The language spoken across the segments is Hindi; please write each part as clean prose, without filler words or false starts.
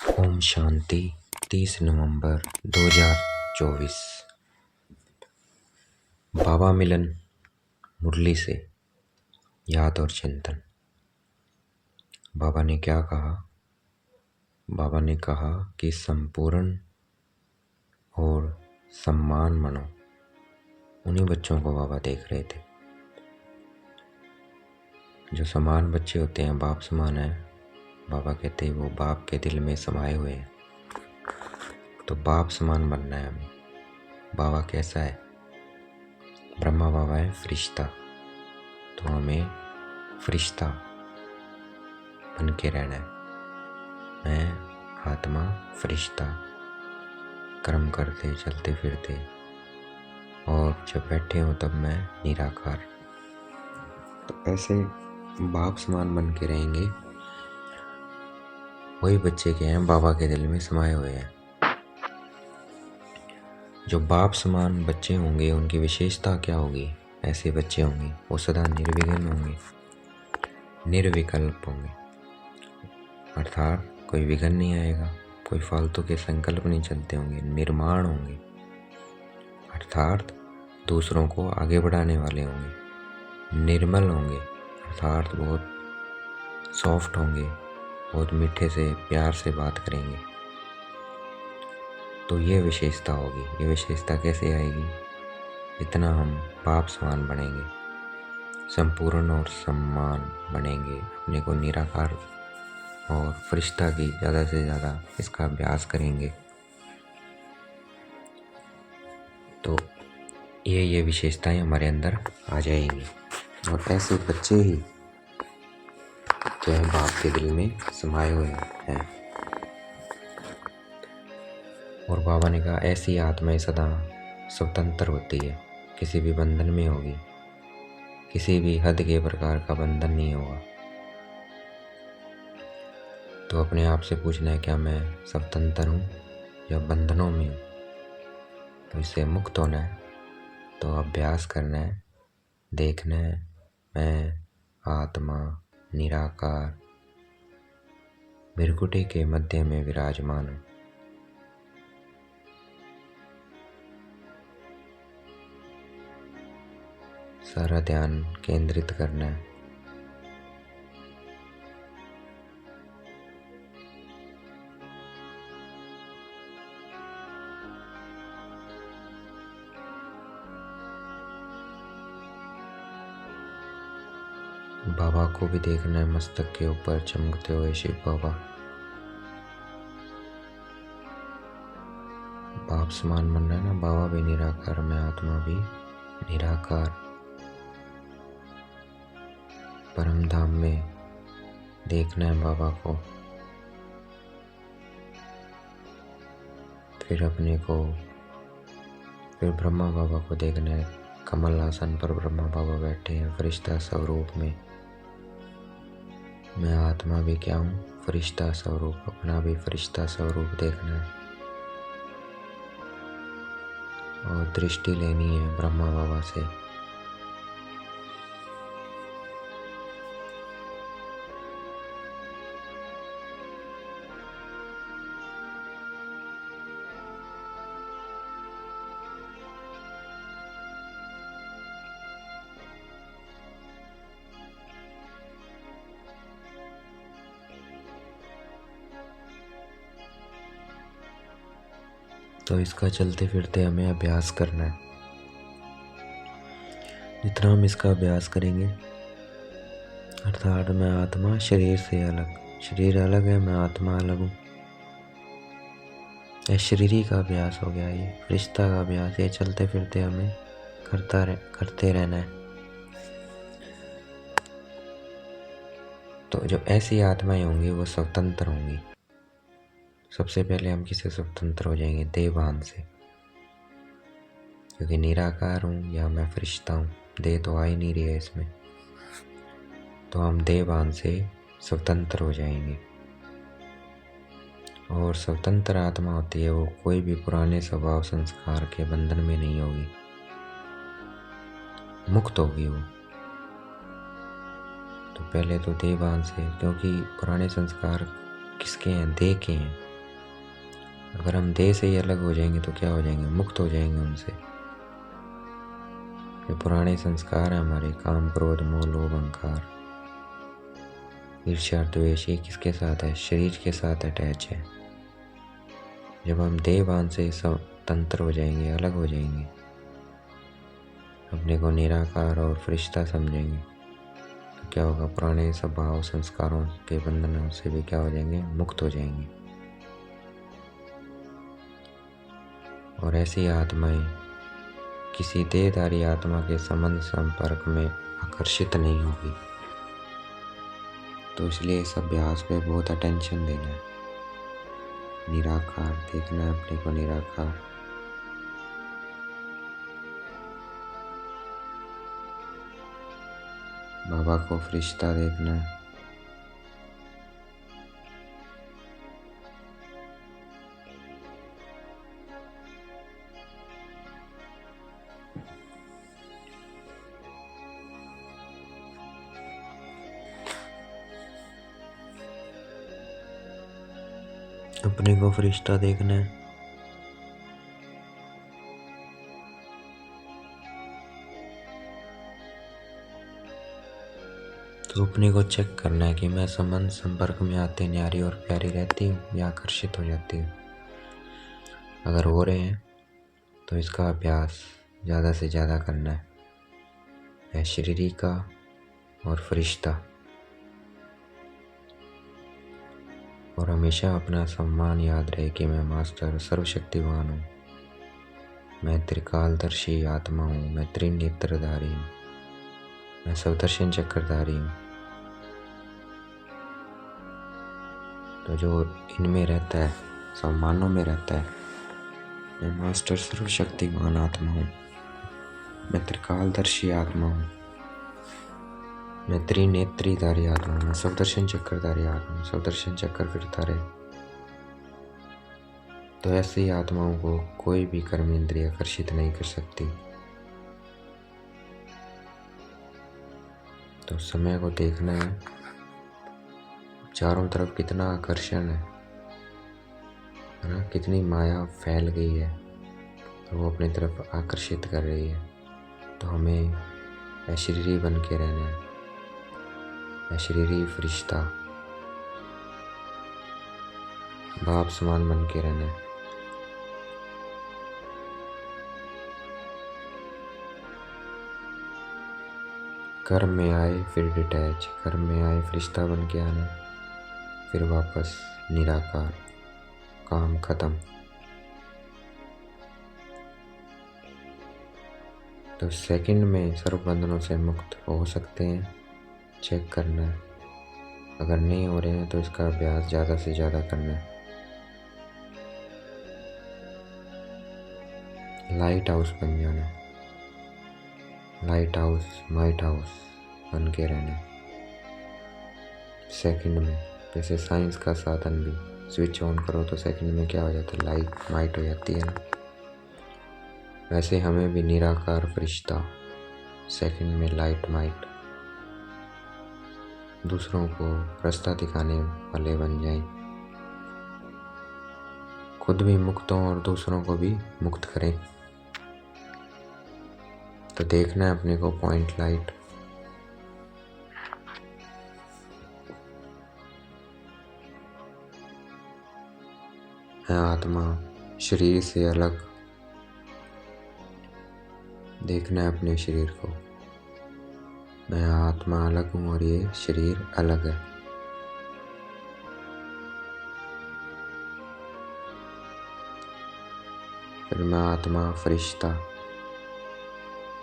ओम शांति। 30 नवंबर 2024। बाबा मिलन मुरली से याद और चिंतन। बाबा ने क्या कहा? बाबा ने कहा कि संपूर्ण और सम्मान मनो। उन्हीं बच्चों को बाबा देख रहे थे जो समान बच्चे होते हैं, बाप समान है। बाबा कहते हैं वो बाप के दिल में समाये हुए हैं, तो बाप समान बनना है हमें। बाबा कैसा है? ब्रह्मा बाबा है फरिश्ता, तो हमें फरिश्ता बन के रहना है। मैं आत्मा फरिश्ता, कर्म करते चलते फिरते, और जब बैठे हो तब मैं निराकार। तो ऐसे बाप समान बन के रहेंगे। वही बच्चे के हैं बाबा के दिल में समाये हुए हैं। जो बाप समान बच्चे होंगे उनकी विशेषता क्या होगी? ऐसे बच्चे होंगे वो सदा निर्विघ्न होंगे, निर्विकल्प होंगे, अर्थात कोई विघ्न नहीं आएगा, कोई फालतू के संकल्प नहीं चलते होंगे, निर्माण होंगे, अर्थात दूसरों को आगे बढ़ाने वाले होंगे, निर्मल होंगे, अर्थात बहुत सॉफ्ट होंगे, बहुत मीठे से प्यार से बात करेंगे। तो ये विशेषता होगी। ये विशेषता कैसे आएगी? इतना हम बाप समान बनेंगे, संपूर्ण और सम्मान बनेंगे, अपने को निराकार और फरिश्ता की ज़्यादा से ज़्यादा इसका अभ्यास करेंगे। तो ये विशेषताएं हमारे अंदर आ जाएंगी, और ऐसे बच्चे ही जो है बाप के दिल में समाये हुए हैं। और बाबा ने कहा ऐसी आत्माएं सदा स्वतंत्र होती है, किसी भी बंधन में होगी, किसी भी हद के प्रकार का बंधन नहीं होगा। तो अपने आप से पूछना है, क्या मैं स्वतंत्र हूँ या बंधनों में हूँ? तो इससे मुक्त होना है, तो अभ्यास करना है, देखना है मैं आत्मा निराकार भृकुटी के मध्य में विराजमान हूँ। सारा ध्यान केंद्रित करना है। बाबा को भी देखना है मस्तक के ऊपर चमकते हुए शिव बाबा। बाप समान बनना है ना, बाबा भी निराकार, मैं आत्मा भी निराकार। परम धाम में देखना है बाबा को, फिर अपने को, फिर ब्रह्मा बाबा को देखना है। कमल आसन पर ब्रह्मा बाबा बैठे हैं फरिश्ता स्वरूप में। मैं आत्मा भी क्या हूँ? फरिश्ता स्वरूप, अपना भी फरिश्ता स्वरूप देखना है, और दृष्टि लेनी है ब्रह्मा बाबा से। तो इसका चलते फिरते हमें अभ्यास करना है। जितना हम इसका अभ्यास करेंगे, अर्थात मैं आत्मा शरीर से अलग, शरीर अलग है, मैं आत्मा अलग हूँ, ये शरीरी का अभ्यास हो गया, ये फरिश्ता का अभ्यास, ये चलते फिरते हमें करते रहना है। तो जो ऐसी आत्माएं होंगी वो स्वतंत्र होंगी। सबसे पहले हम किससे स्वतंत्र हो जाएंगे? देहभान से, क्योंकि निराकार हूँ या मैं फरिश्ता हूँ, देह तो आ ही नहीं रही है इसमें। तो हम देहभान से स्वतंत्र हो जाएंगे। और स्वतंत्र आत्मा होती है वो कोई भी पुराने स्वभाव संस्कार के बंधन में नहीं होगी, मुक्त होगी वो। तो पहले तो देहभान से, क्योंकि पुराने संस्कार किसके हैं? देह के हैं। अगर हम देह से ही अलग हो जाएंगे तो क्या हो जाएंगे? मुक्त हो जाएंगे उनसे। जो पुराने संस्कार हैं हमारे, काम क्रोध मोह लोभ अहंकार, ईर्ष्या द्वेष, ये किसके साथ है? शरीर के साथ अटैच है। जब हम देहभान से स्वतंत्र हो जाएंगे, अलग हो जाएंगे, अपने को निराकार और फरिश्ता समझेंगे, तो क्या होगा? पुराने स्वभाव संस्कारों के बंधनों से भी क्या हो जाएंगे? मुक्त हो जाएंगे। और ऐसी आत्माएं किसी देहधारी आत्मा के संबंध संपर्क में आकर्षित नहीं होगी। तो इसलिए इस अभ्यास पे बहुत अटेंशन देना है। निराकार देखना है अपने को, निराकार। बाबा को फरिश्ता देखना है। अपने को फरिश्ता देखना है। तो अपने को चेक करना है कि मैं संबंध संपर्क में आते न्यारी और प्यारी रहती हूँ या आकर्षित हो जाती हूँ। अगर हो रहे हैं तो इसका अभ्यास ज़्यादा से ज़्यादा करना है शरीरी का और फरिश्ता। और हमेशा अपना सम्मान याद रहे कि मैं मास्टर सर्वशक्तिवान हूँ, मैं त्रिकालदर्शी आत्मा हूँ, मैं त्रिनेत्रधारी हूँ, मैं सवदर्शन चक्रधारी हूँ। तो जो इनमें रहता है, सम्मानों में रहता है, मैं मास्टर सर्वशक्तिवान आत्मा हूँ, मैं त्रिकालदर्शी आत्मा हूँ, मैं त्रिनेत्रीधारी आत्मा हूँ, मैं सवदर्शन चक्रधारी आत्मा हूँ, सवदर्शन चक्र फिरता रहे। तो ऐसी आत्माओं को कोई भी कर्म इंद्रिय आकर्षित नहीं कर सकती। तो समय को देखना है, चारों तरफ कितना आकर्षण है ना, कितनी माया फैल गई है, तो वो अपनी तरफ आकर्षित कर रही है। तो हमें अशरीरी बन के रहना है, अशरीरी फरिश्ता, बाप समान बन के रहना है। कर्म में आए फिर डिटैच, कर्म में आए फरिश्ता बन के आना, फिर वापस निराकार, काम खत्म। तो सेकंड में सर्व बंधनों से मुक्त हो सकते हैं, चेक करना है। अगर नहीं हो रहे हैं तो इसका अभ्यास ज़्यादा से ज़्यादा करना है। लाइट हाउस बन जाना, लाइट हाउस माइट हाउस बन के रहना सेकंड में। जैसे साइंस का साधन भी स्विच ऑन करो तो सेकंड में क्या हो जाता है? लाइट माइट हो जाती है ना। वैसे हमें भी निराकार फरिश्ता, सेकंड में लाइट माइट, दूसरों को रास्ता दिखाने वाले बन जाएं, खुद भी मुक्त हों और दूसरों को भी मुक्त करें। तो देखना है अपने को पॉइंट लाइट। है आत्मा शरीर से अलग, देखना है अपने शरीर को। मैं आत्मा अलग हूँ और ये शरीर अलग है। फिर मैं आत्मा फरिश्ता,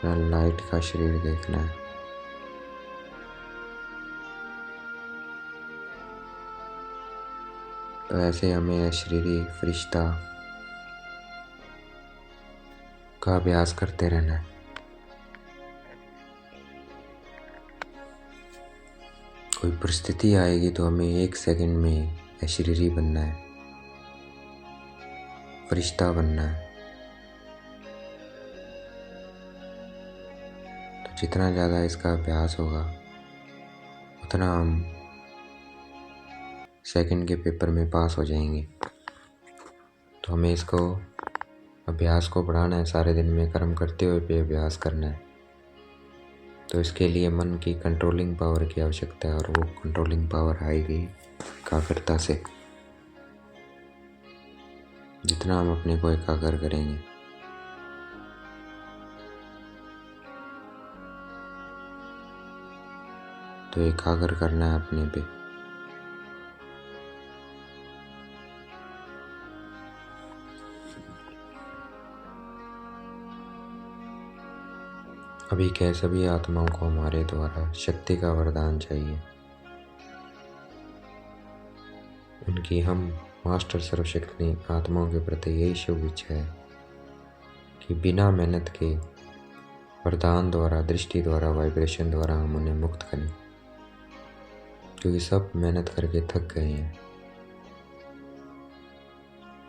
मैं लाइट का शरीर देखना है। तो ऐसे हमें शरीरी फरिश्ता का अभ्यास करते रहना है। कोई परिस्थिति आएगी तो हमें 1 सेकंड में अशरीरी बनना है, फरिश्ता बनना है। तो जितना ज़्यादा इसका अभ्यास होगा उतना हम सेकंड के पेपर में पास हो जाएंगे। तो हमें इसको अभ्यास को बढ़ाना है, सारे दिन में कर्म करते हुए भी अभ्यास करना है। तो इसके लिए मन की कंट्रोलिंग पावर की आवश्यकता है, और वो कंट्रोलिंग पावर आएगी एकाग्रता से। जितना हम अपने को एकाग्र करेंगे, तो एकाग्र करना है अपने पे। अभी कह सभी आत्माओं को हमारे द्वारा शक्ति का वरदान चाहिए। उनकी हम मास्टर सर्वशक्ति आत्माओं के प्रति यही शुभ इच्छा है कि बिना मेहनत के वरदान द्वारा, दृष्टि द्वारा, वाइब्रेशन द्वारा हम उन्हें मुक्त करें, क्योंकि सब मेहनत करके थक गए हैं।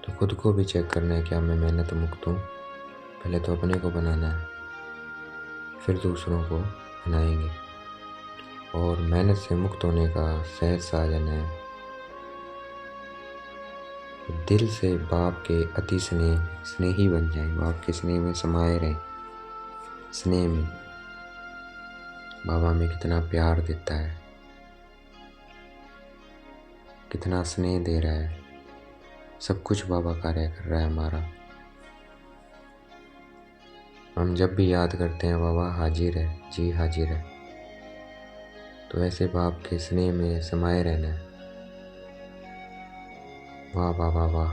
तो खुद को भी चेक करना है, क्या मैं मेहनत मुक्त हूँ? पहले तो अपने को बनाना है, फिर दूसरों को बनाएंगे। और मेहनत से मुक्त होने का सहज साधन है दिल से बाप के अति स्नेही बन जाए, बाप के स्नेह में समाये रहें। स्नेह में बाबा में कितना प्यार देता है, कितना स्नेह दे रहा है, सब कुछ बाबा कार्य कर रहा है हमारा। हम जब भी याद करते हैं बाबा हाजिर है, जी हाजिर है, तो ऐसे बाप के स्नेह में समाये रहना है। वाह बाबा वाह,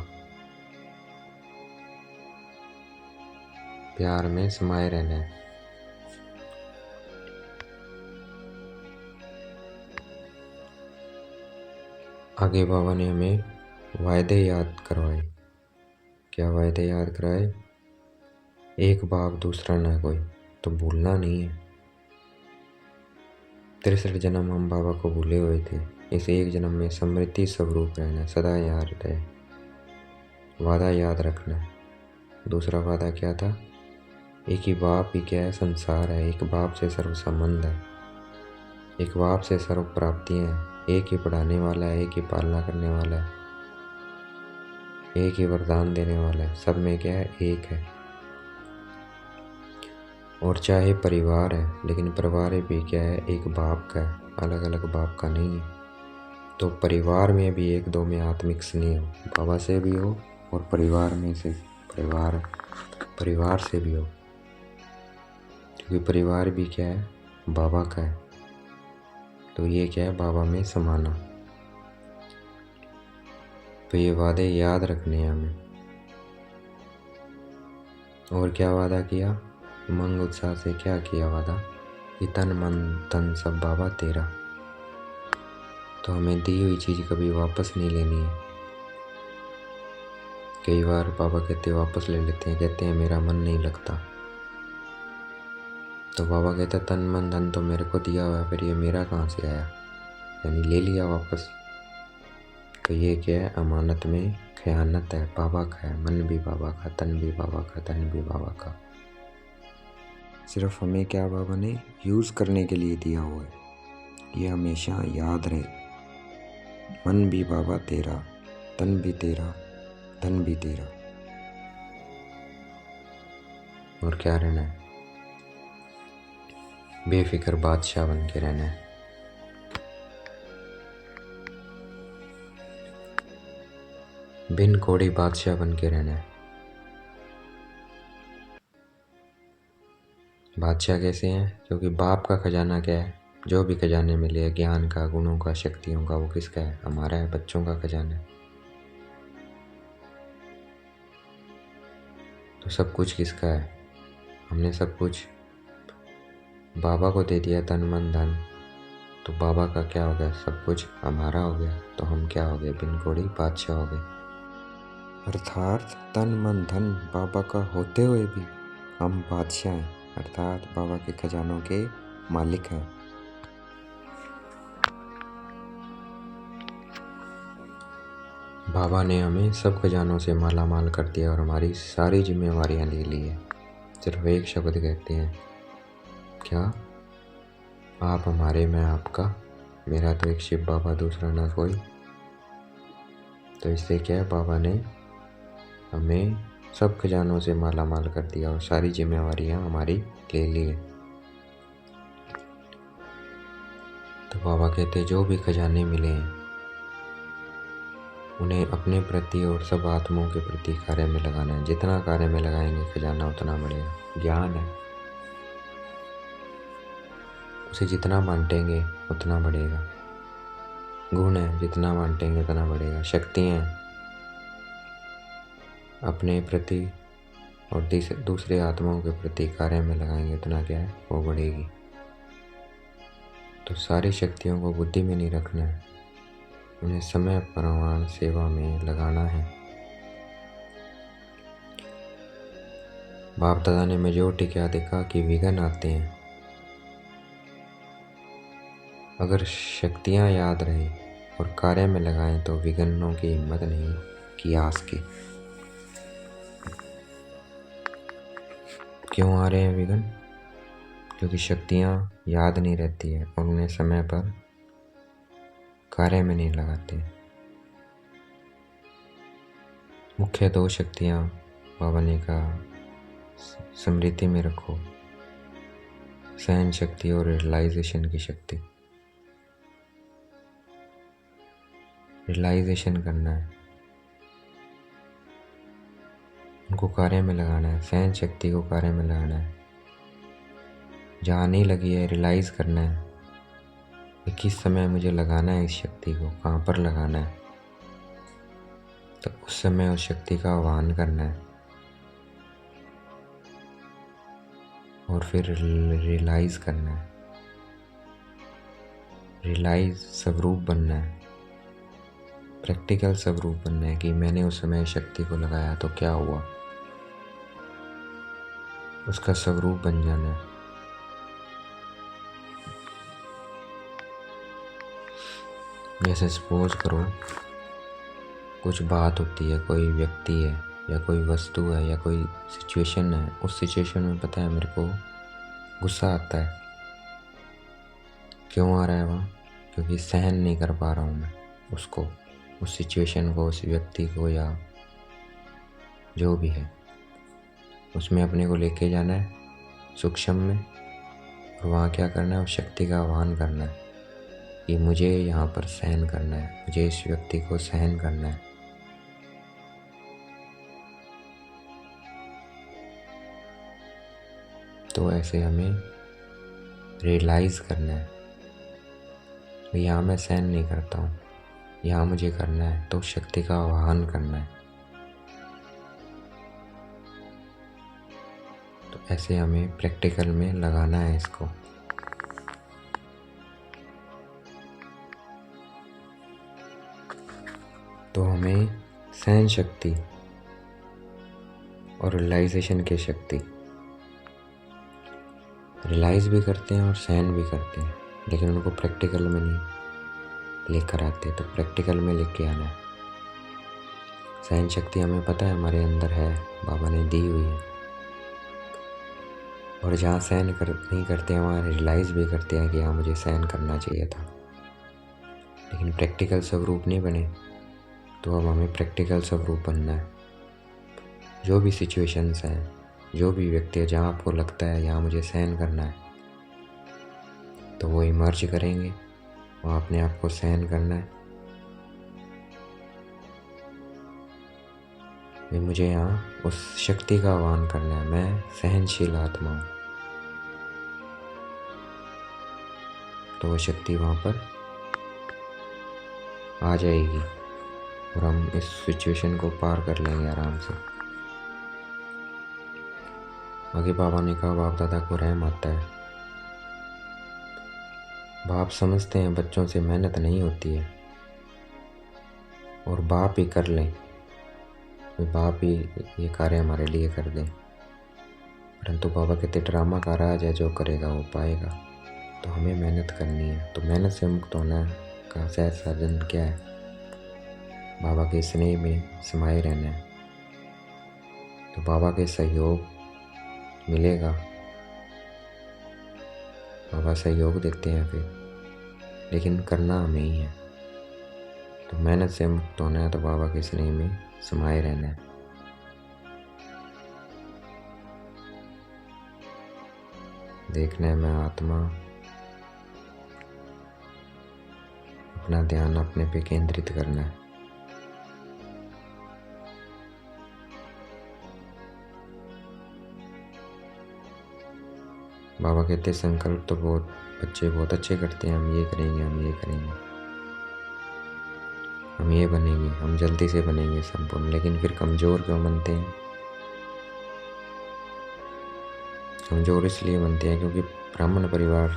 प्यार में समाये रहना है। आगे बाबा ने हमें वायदे याद करवाए। क्या वायदे याद कराए? एक बाप दूसरा ना कोई, तो भूलना नहीं है। 63 जन्म हम बाबा को भूले हुए थे, इस एक जन्म में समृद्धि स्वरूप रहना, सदा याद रहे। वादा याद रखना है। दूसरा वादा क्या था? एक ही बाप ही क्या है, संसार है। एक बाप से सर्व संबंध है, एक बाप से सर्व प्राप्तियां हैं। एक ही पढ़ाने वाला है, एक ही पालना करने वाला है, एक ही वरदान देने वाला है। सब में क्या है? एक है। और चाहे परिवार है, लेकिन परिवार भी क्या है? एक बाप का है, अलग अलग बाप का नहीं है। तो परिवार में भी एक दो में आत्मिक स्नेह हो, बाबा से भी हो और परिवार में से परिवार से भी हो, क्योंकि परिवार भी क्या है? बाबा का है। तो ये क्या है? बाबा में समाना। तो ये वादे याद रखने हैं हमें। और क्या वादा किया? उमंग उत्साह से क्या किया वादा? कि तन मन धन सब बाबा तेरा। तो हमें दी हुई चीज़ कभी वापस नहीं लेनी है। कई बार बाबा कहते वापस ले लेते हैं, कहते हैं मेरा मन नहीं लगता। तो बाबा कहता तन मन धन तो मेरे को दिया हुआ है, फिर ये मेरा कहाँ से आया? यानी ले लिया वापस। तो ये क्या है? अमानत में खयानत है। बाबा का है, मन भी बाबा का, तन भी बाबा का, धन भी बाबा का। सिर्फ हमें क्या बाबा ने यूज़ करने के लिए दिया हुआ है, ये हमेशा याद रहे। मन भी बाबा तेरा, तन भी तेरा, धन भी तेरा। और क्या रहना है? बेफिक्र बादशाह बन के रहना है। बिन कोड़ी बादशाह बन के रहना है। बादशाह कैसे हैं? क्योंकि बाप का खजाना क्या है? जो भी खजाने मिले, ज्ञान का, गुणों का, शक्तियों का, वो किसका है? हमारा है, बच्चों का खजाना है। तो सब कुछ किसका है? हमने सब कुछ बाबा को दे दिया, तन मन धन। तो बाबा का क्या हो गया? सब कुछ हमारा हो गया। तो हम क्या हो गए? बिन कोड़ी बादशाह हो गए। अर्थात तन मन धन बाबा का होते हुए भी हम बादशाह हैं, अर्थात बाबा के खजानों के मालिक हैं। बाबा ने हमें सब खजानों से माला माल कर दिया और हमारी सारी जिम्मेवारियां ले ली है। सिर्फ एक शब्द कहते हैं, क्या? आप हमारे, मैं आपका, मेरा तो एक शिव बाबा, दूसरा ना कोई। तो इससे क्या है? बाबा ने हमें सब खजानों से माला माल कर दिया और सारी जिम्मेवारियां हमारी ले ली है। तो बाबा कहते जो भी खजाने मिले हैं उन्हें अपने प्रति और सब आत्माओं के प्रति कार्य में लगाना है। जितना कार्य में लगाएंगे खजाना उतना बढ़ेगा। ज्ञान है, उसे जितना बांटेंगे उतना बढ़ेगा। गुण है, जितना बांटेंगे उतना बढ़ेगा। शक्तियाँ हैं, अपने प्रति और दूसरे आत्माओं के प्रति कार्य में लगाएंगे उतना क्या है, वो बढ़ेगी। तो सारी शक्तियों को बुद्धि में नहीं रखना है, उन्हें समय प्रमाण सेवा में लगाना है। बाप दादा ने मेजोरिटी क्या देखा कि विघ्न आते हैं। अगर शक्तियाँ याद रहे और कार्य में लगाएं तो विघ्नों की हिम्मत नहीं कि आस की। क्यों आ रहे हैं विघ्न? क्योंकि शक्तियाँ याद नहीं रहती है और उन्हें समय पर कार्य में नहीं लगाते। मुख्य दो शक्तियाँ बाबा ने कहा स्मृति में रखो, सहन शक्ति और रियलाइजेशन की शक्ति। रियलाइजेशन करना है, उनको कार्य में लगाना है, सहन शक्ति को कार्य में लगाना है। जहाँ नहीं लगी है रियलाइज करना है कि किस समय मुझे लगाना है इस शक्ति को, कहाँ पर लगाना है। तो उस समय उस शक्ति का आह्वान करना है और फिर रियलाइज करना है। रियलाइज स्वरूप बनना है, प्रैक्टिकल स्वरूप बनना है कि मैंने उस समय शक्ति को लगाया तो क्या हुआ, उसका स्वरूप बन जाना है। जैसे सपोज करो कुछ बात होती है, कोई व्यक्ति है या कोई वस्तु है या कोई सिचुएशन है। उस सिचुएशन में पता है मेरे को गुस्सा आता है। क्यों आ रहा है वहाँ? क्योंकि सहन नहीं कर पा रहा हूँ मैं उसको, उस सिचुएशन को, उस व्यक्ति को या जो भी है। उसमें अपने को लेके जाना है सूक्ष्म में और वहाँ क्या करना है, उस शक्ति का आह्वान करना है कि मुझे यहाँ पर सहन करना है, मुझे इस व्यक्ति को सहन करना है। तो ऐसे हमें रियलाइज़ करना है, यहाँ मैं सहन नहीं करता हूँ, यहाँ मुझे करना है। तो शक्ति का आह्वान करना है। तो ऐसे हमें प्रैक्टिकल में लगाना है इसको। तो हमें सहन शक्ति और रियलाइजेशन की शक्ति, रियलाइज भी करते हैं और सहन भी करते हैं, लेकिन उनको प्रैक्टिकल में नहीं लेकर आते। तो प्रैक्टिकल में लेके आना है। सहन शक्ति हमें पता है हमारे अंदर है, बाबा ने दी हुई है। और जहाँ सहन नहीं करते हैं वहाँ रियलाइज़ भी करते हैं कि हाँ मुझे सहन करना चाहिए था, लेकिन प्रैक्टिकल स्वरूप नहीं बने। तो अब हमें प्रैक्टिकल स्वरूप बनना है। जो भी सिचुएशंस हैं, जो भी व्यक्ति है, जहाँ आपको लगता है यहाँ मुझे सहन करना है, तो वो इमर्ज करेंगे, वहाँ अपने आप को सहन करना है। मुझे यहाँ उस शक्ति का आह्वान करना है, मैं सहनशील आत्मा हूँ। तो वो शक्ति वहाँ पर आ जाएगी और हम इस सिचुएशन को पार कर लेंगे आराम से। आगे बाबा ने कहा बाप दादा को रहम आता है। बाप समझते हैं बच्चों से मेहनत नहीं होती है और बाप ही कर लें, बाप ही ये कार्य हमारे लिए कर दें। परंतु बाबा कहते ड्रामा का राज है, जो करेगा वो पाएगा। तो हमें मेहनत करनी है। तो मेहनत से मुक्त होना का सहज साधन क्या है? बाबा के स्नेह में समाये रहना है। तो बाबा के सहयोग मिलेगा, बाबा सहयोग देते हैं फिर, लेकिन करना हमें ही है। तो मेहनत से मुक्त होना है तो बाबा के स्नेह में समाये रहना है। देखने में आत्मा अपना ध्यान अपने पे केंद्रित करना है। बाबा कहते संकल्प तो बच्चे बहुत अच्छे करते हैं, हम ये करेंगे, हम ये करेंगे, हम ये बनेंगे, हम जल्दी से बनेंगे संपूर्ण, लेकिन फिर कमज़ोर क्यों बनते हैं? कमज़ोर इसलिए बनते हैं क्योंकि ब्राह्मण परिवार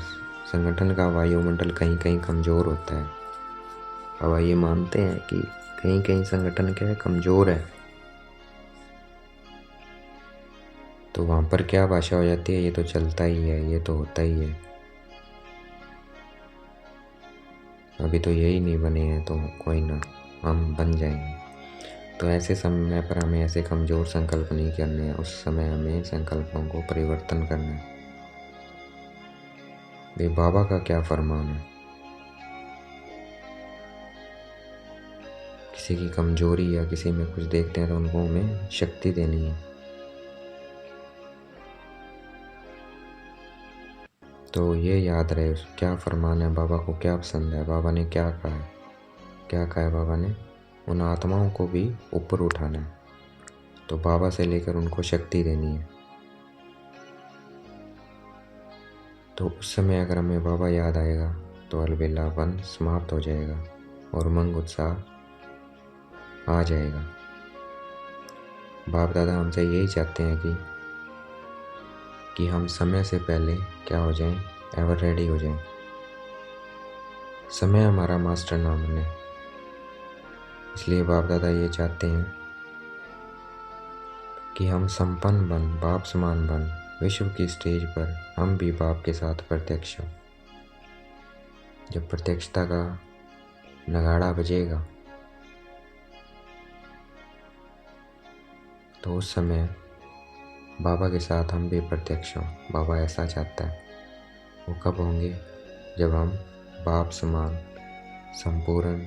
संगठन का वायुमंडल कहीं कहीं कमज़ोर होता है। बाबा ये मानते हैं कि कहीं कहीं संगठन क्या है, कमज़ोर है। तो वहाँ पर क्या भाषा हो जाती है, ये तो चलता ही है, ये तो होता ही है, अभी तो यही नहीं बने हैं, तो कोई ना, हम बन जाएंगे। तो ऐसे समय पर हमें ऐसे कमज़ोर संकल्प नहीं करने हैं, उस समय हमें संकल्पों को परिवर्तन करना है। वे बाबा का क्या फरमान है? किसी की कमजोरी या किसी में कुछ देखते हैं तो उनको हमें शक्ति देनी है। तो ये याद रहे क्या फरमान है, बाबा को क्या पसंद है, बाबा ने क्या कहा है। क्या कहा है बाबा ने? उन आत्माओं को भी ऊपर उठाना है, तो बाबा से लेकर उनको शक्ति देनी है। तो उस समय अगर हमें बाबा याद आएगा तो अलबेलापन समाप्त हो जाएगा और उमंग उत्साह आ जाएगा। बाप दादा हमसे यही चाहते हैं कि हम समय से पहले क्या हो जाएं, एवर रेडी हो जाएं। समय हमारा मास्टर ना बने, इसलिए बाप दादा ये चाहते हैं कि हम संपन्न बन, बाप समान बन, विश्व की स्टेज पर हम भी बाप के साथ प्रत्यक्ष हों। जब प्रत्यक्षता का नगाड़ा बजेगा तो उस समय बाबा के साथ हम भी प्रत्यक्ष हों। बाबा ऐसा चाहता है। वो कब होंगे? जब हम बाप समान, संपूर्ण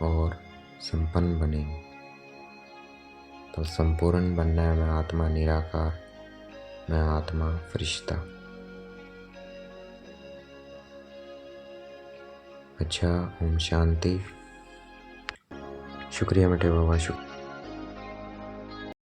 और संपन्न बनेंगे। तो संपूर्ण बनना है, मैं आत्मा निराकार, मैं आत्मा फरिश्ता। अच्छा, ओम शांति। शुक्रिया बेटे बाबा, शुक्रिया।